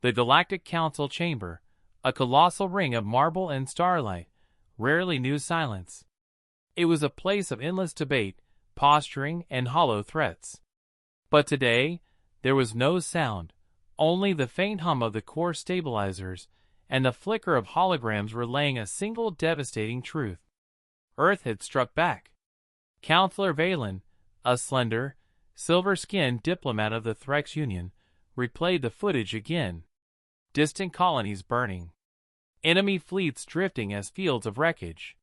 The Galactic Council Chamber, a colossal ring of marble and starlight, rarely knew silence. It was a place of endless debate, posturing, and hollow threats. But today, there was no sound, only the faint hum of the core stabilizers and the flicker of holograms relaying a single devastating truth. Earth had struck back. Counselor Valen, a slender, silver-skinned diplomat of the Threx Union, replayed the footage again. Distant colonies burning. Enemy fleets drifting as fields of wreckage.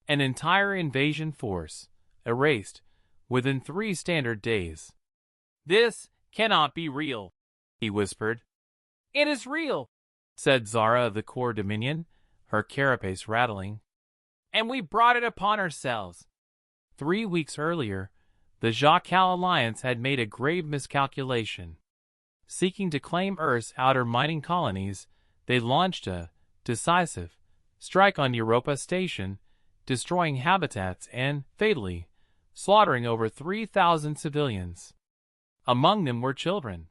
An entire invasion force, erased, within 3 standard days. "This cannot be real," he whispered. "It is real," said Zara of the Core Dominion, her carapace rattling. "And we brought it upon ourselves." 3 weeks earlier, the Jacal Alliance had made a grave miscalculation. Seeking to claim Earth's outer mining colonies, they launched a decisive strike on Europa Station, destroying habitats and, fatally, slaughtering over 3,000 civilians. Among them were children.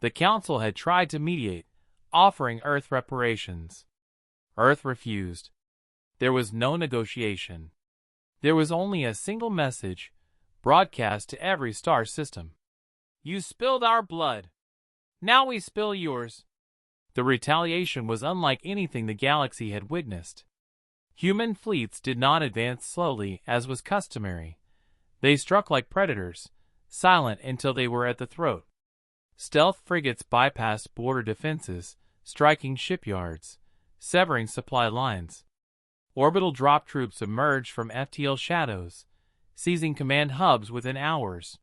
The Council had tried to mediate, offering Earth reparations. Earth refused. There was no negotiation. There was only a single message, broadcast to every star system. "You spilled our blood. Now we spill yours." The retaliation was unlike anything the galaxy had witnessed. Human fleets did not advance slowly, as was customary. They struck like predators, silent until they were at the throat. Stealth frigates bypassed border defenses, striking shipyards, severing supply lines. Orbital drop troops emerged from FTL shadows, seizing command hubs within hours.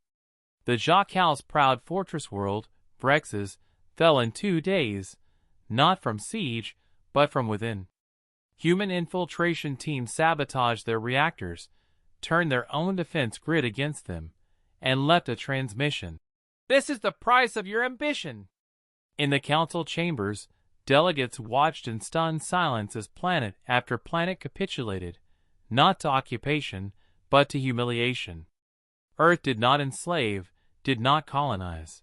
The Jacal's proud fortress world, Brex's, fell in 2 days, not from siege, but from within. Human infiltration teams sabotaged their reactors, turned their own defense grid against them, and left a transmission. "This is the price of your ambition." In the council chambers, delegates watched in stunned silence as planet after planet capitulated, not to occupation, but to humiliation. Earth did not enslave, did not colonize.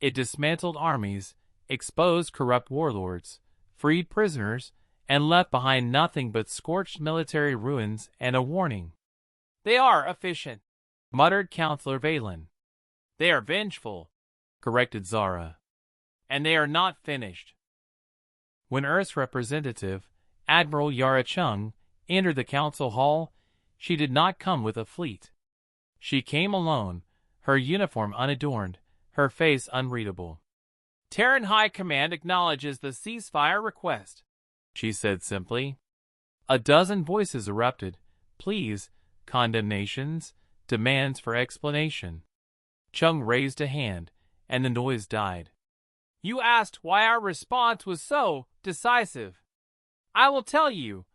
It dismantled armies, exposed corrupt warlords, freed prisoners, and left behind nothing but scorched military ruins and a warning. "They are efficient," muttered Counselor Valen. "They are vengeful," corrected Zara. "And they are not finished." When Earth's representative, Admiral Yara Chung, entered the council hall, she did not come with a fleet. She came alone, her uniform unadorned, her face unreadable. "Terran High Command acknowledges the ceasefire request," she said simply. A dozen voices erupted, pleas, condemnations, demands for explanation. Chung raised a hand, and the noise died. "You asked why our response was so decisive. I will tell you,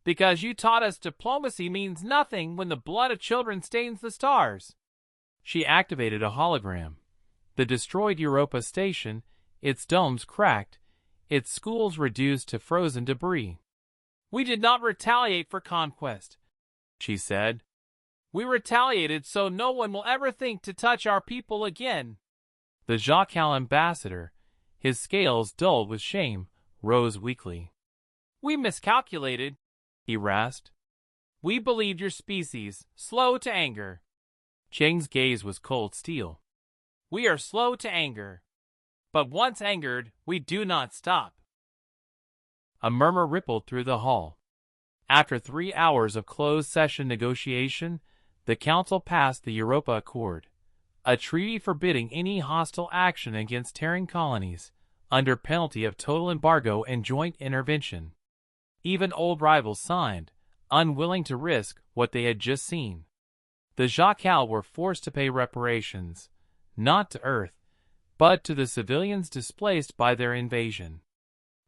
because you taught us diplomacy means nothing when the blood of children stains the stars." She activated a hologram. The destroyed Europa Station, its domes cracked, its schools reduced to frozen debris. "We did not retaliate for conquest," she said. "We retaliated so no one will ever think to touch our people again." The Jacal ambassador, his scales dulled with shame, rose weakly. "We miscalculated," he rasped. "We believed your species, slow to anger." Cheng's gaze was cold steel. "We are slow to anger. But once angered, we do not stop." A murmur rippled through the hall. After 3 hours of closed-session negotiation, the Council passed the Europa Accord, a treaty forbidding any hostile action against Terran colonies, under penalty of total embargo and joint intervention. Even old rivals signed, unwilling to risk what they had just seen. The Jacal were forced to pay reparations, not to Earth, but to the civilians displaced by their invasion.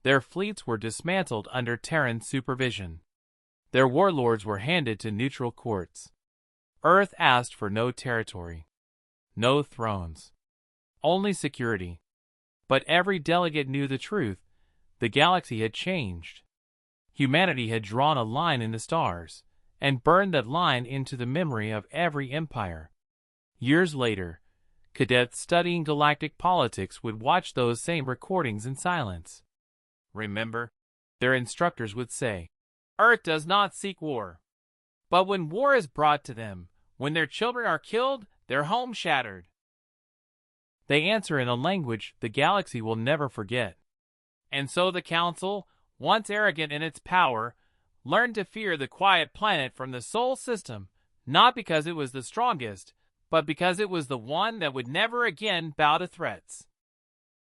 Their fleets were dismantled under Terran supervision. Their warlords were handed to neutral courts. Earth asked for no territory, no thrones, only security. But every delegate knew the truth. The galaxy had changed. Humanity had drawn a line in the stars, and burned that line into the memory of every empire. Years later, cadets studying galactic politics would watch those same recordings in silence. Remember, their instructors would say, Earth does not seek war. But when war is brought to them, when their children are killed, their home shattered. They answer in a language the galaxy will never forget. And so the Council, once arrogant in its power, learned to fear the quiet planet from the Sol system, not because it was the strongest, but because it was the one that would never again bow to threats.